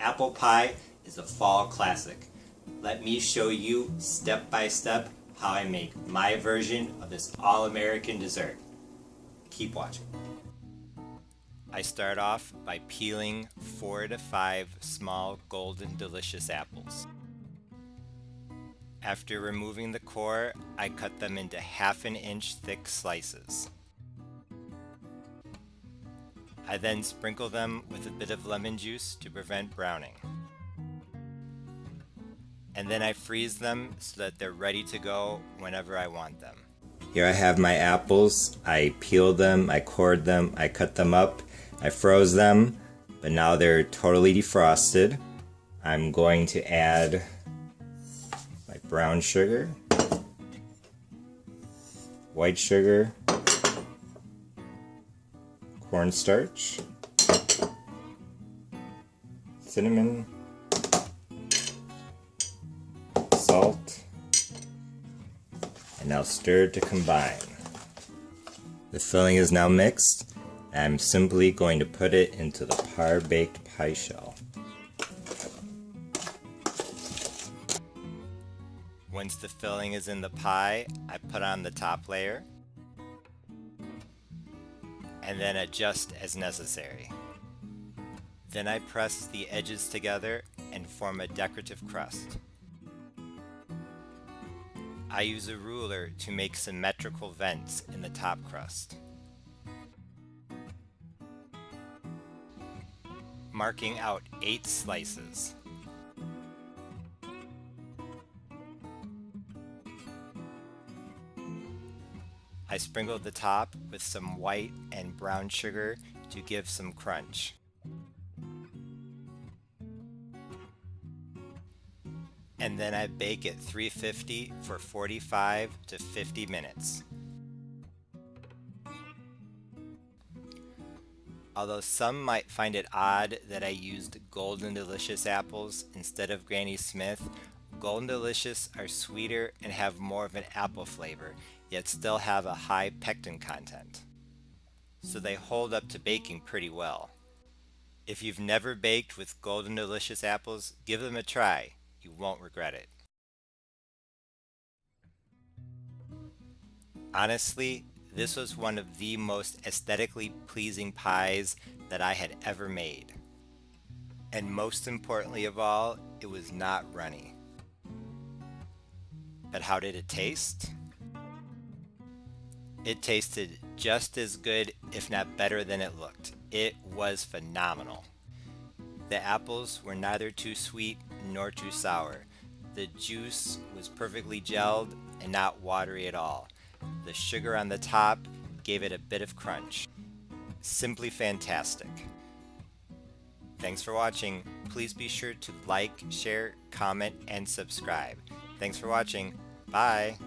Apple pie is a fall classic. Let me show you step by step how I make my version of this all-American dessert. Keep watching. I start off by peeling 4 to 5 small golden delicious apples. After removing the core, I cut them into 1/2 inch thick slices. I then sprinkle them with a bit of lemon juice to prevent browning. And then I freeze them so that they're ready to go whenever I want them. Here I have my apples. I peeled them, I cored them, I cut them up, I froze them, but now they're totally defrosted. I'm going to add my brown sugar, white sugar, cornstarch, cinnamon, salt, and now stir to combine. The filling is now mixed, and I'm simply going to put it into the par-baked pie shell. Once the filling is in the pie, I put on the top layer, and then adjust as necessary. Then I press the edges together and form a decorative crust. I use a ruler to make symmetrical vents in the top crust, marking out 8 slices. I sprinkled the top with some white and brown sugar to give some crunch. And then I bake at 350 for 45 to 50 minutes. Although some might find it odd that I used Golden Delicious apples instead of Granny Smith, Golden Delicious are sweeter and have more of an apple flavor, yet still have a high pectin content. So they hold up to baking pretty well. If you've never baked with Golden Delicious apples, give them a try. You won't regret it. Honestly, this was one of the most aesthetically pleasing pies that I had ever made. And most importantly of all, it was not runny. But how did it taste? It tasted just as good, if not better than it looked. It was phenomenal. The apples were neither too sweet nor too sour. The juice was perfectly gelled and not watery at all. The sugar on the top gave it a bit of crunch. Simply fantastic. Thanks for watching. Please be sure to like, share, comment, and subscribe. Thanks for watching. Bye.